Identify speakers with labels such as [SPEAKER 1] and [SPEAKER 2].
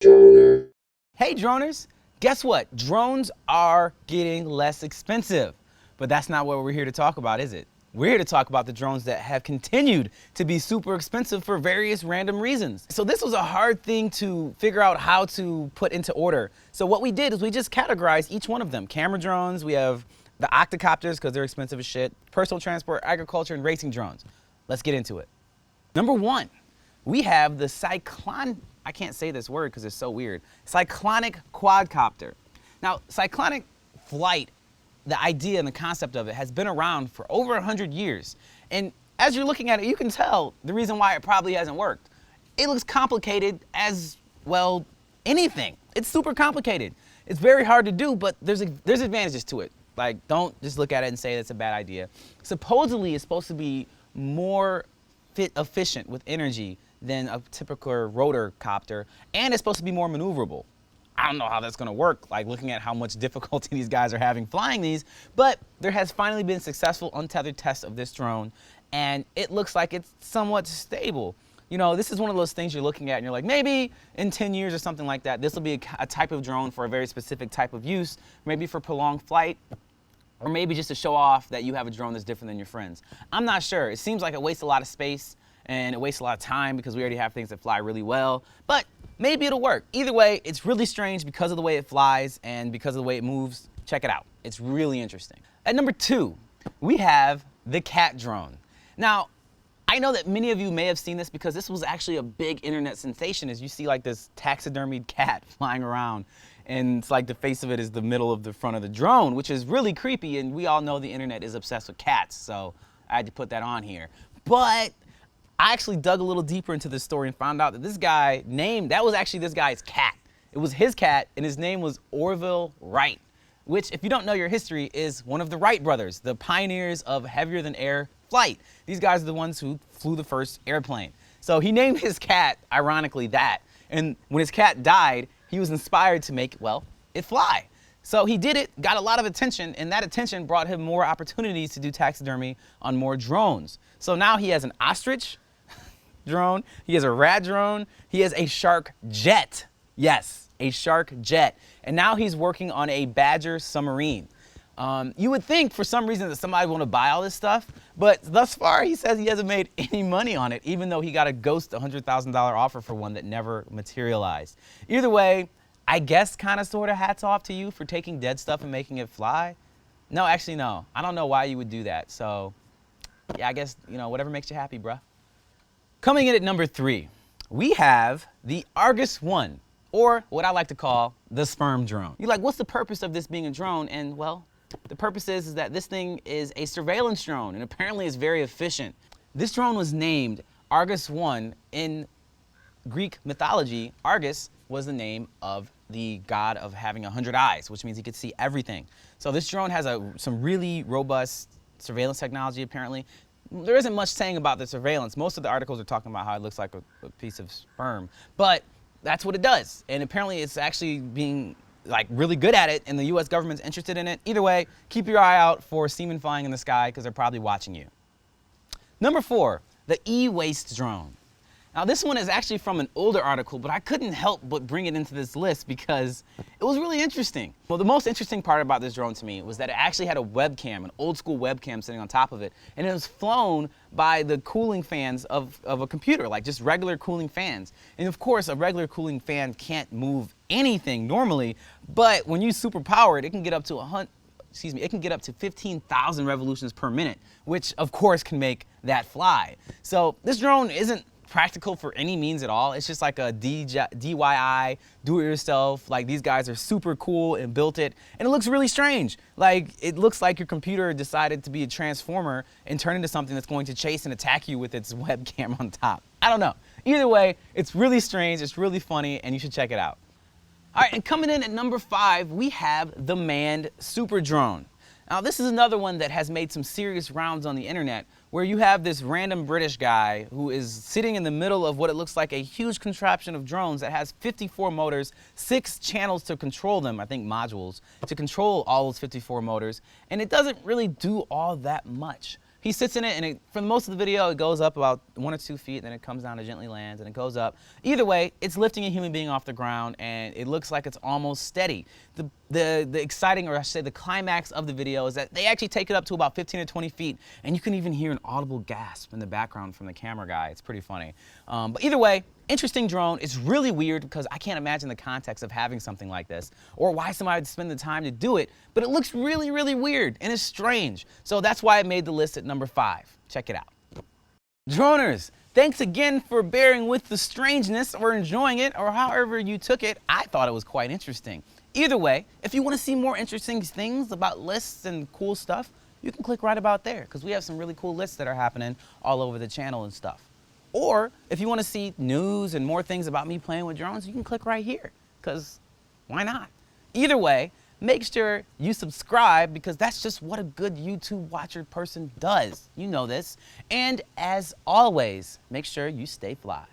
[SPEAKER 1] Droner.
[SPEAKER 2] Hey droners, guess what? Drones are getting less expensive. But that's not what we're here to talk about, is it? We're here to talk about the drones that have continued to be super expensive for various random reasons. So this was a hard thing to figure out how to put into order. So what we did is we just categorized each one of them. Camera drones, we have the octocopters because they're expensive as shit, personal transport, agriculture, and racing drones. Let's get into it. Number one, we have the I can't say this word because it's so weird. Cyclonic quadcopter. Now, cyclonic flight, the idea and the concept of it has been around for over 100 years. And as you're looking at it, you can tell the reason why it probably hasn't worked. It looks complicated as, well, anything. It's super complicated. It's very hard to do, but there's advantages to it. Like, don't just look at it and say that's a bad idea. Supposedly, it's supposed to be more efficient with energy than a typical rotor copter, and it's supposed to be more maneuverable. I don't know how that's gonna work, like looking at how much difficulty these guys are having flying these, but there has finally been successful untethered tests of this drone, and it looks like it's somewhat stable. You know, this is one of those things you're looking at and you're like, maybe in 10 years or something like that, this will be a type of drone for a very specific type of use, maybe for prolonged flight, or maybe just to show off that you have a drone that's different than your friends. I'm not sure. It seems like it wastes a lot of space and it wastes a lot of time because we already have things that fly really well, but maybe it'll work. Either way, it's really strange because of the way it flies and because of the way it moves. Check it out. It's really interesting. At number two, we have the cat drone. Now, I know that many of you may have seen this because this was actually a big internet sensation as you see like this taxidermied cat flying around, and it's like the face of it is the middle of the front of the drone, which is really creepy, and we all know the internet is obsessed with cats, so I had to put that on here. But I actually dug a little deeper into this story and found out that this guy that was actually this guy's cat. It was his cat, and his name was Orville Wright, which, if you don't know your history, is one of the Wright brothers, the pioneers of heavier than air flight. These guys are the ones who flew the first airplane. So he named his cat, ironically, that. And when his cat died, he was inspired to make, well, it fly. So he did it, got a lot of attention, and that attention brought him more opportunities to do taxidermy on more drones. So now he has an ostrich drone, he has a rat drone, he has a shark jet. Yes, a shark jet. And now he's working on a Badger submarine. You would think for some reason that somebody would want to buy all this stuff, but thus far he says he hasn't made any money on it, even though he got a ghost $100,000 offer for one that never materialized. Either way, I guess kind of sort of hats off to you for taking dead stuff and making it fly. No, actually no. I don't know why you would do that. So yeah, I guess, you know, whatever makes you happy, bruh. Coming in at number three, we have the Argus One, or what I like to call the sperm drone. You're like, what's the purpose of this being a drone? And well, the purpose is that this thing is a surveillance drone, and apparently it's very efficient. This drone was named Argus One. In Greek mythology, Argus was the name of the god of having 100 eyes, which means he could see everything. So this drone has some really robust surveillance technology, apparently. There isn't much saying about the surveillance. Most of the articles are talking about how it looks like a piece of sperm, but that's what it does. And apparently it's actually being like really good at it, and the US government's interested in it. Either way, keep your eye out for seamen flying in the sky because they're probably watching you. Number four, the e-waste drone. Now this one is actually from an older article, but I couldn't help but bring it into this list because it was really interesting. Well, the most interesting part about this drone to me was that it actually had a webcam, an old school webcam sitting on top of it, and it was flown by the cooling fans of a computer, like just regular cooling fans. And of course, a regular cooling fan can't move anything normally, but when you superpower it, it can get up to it can get up to 15,000 revolutions per minute, which of course can make that fly. So this drone isn't practical for any means at all. It's just like a DIY, do it yourself. Like, these guys are super cool and built it, and it looks really strange. Like, it looks like your computer decided to be a transformer and turn into something that's going to chase and attack you with its webcam on top. I don't know. Either way, it's really strange, it's really funny, and you should check it out. All right, and coming in at number five, we have the manned super drone. Now, this is another one that has made some serious rounds on the internet, where you have this random British guy who is sitting in the middle of what it looks like a huge contraption of drones that has 54 motors, 6 channels to control them, I think modules, to control all those 54 motors, and it doesn't really do all that much. He sits in it, and for most of the video, it goes up about 1 or 2 feet, then it comes down and gently lands, and it goes up. Either way, it's lifting a human being off the ground, and it looks like it's almost steady. The exciting, or I should say the climax of the video, is that they actually take it up to about 15 or 20 feet, and you can even hear an audible gasp in the background from the camera guy. It's pretty funny. But either way, interesting drone. It's really weird because I can't imagine the context of having something like this, or why somebody would spend the time to do it, but it looks really, really weird, and it's strange. So that's why it made the list at number 5. Check it out. Droners, thanks again for bearing with the strangeness or enjoying it, or however you took it. I thought it was quite interesting. Either way, if you want to see more interesting things about lists and cool stuff, you can click right about there, because we have some really cool lists that are happening all over the channel and stuff. Or if you want to see news and more things about me playing with drones, you can click right here, because why not? Either way, make sure you subscribe, because that's just what a good YouTube watcher person does. You know this. And as always, make sure you stay fly.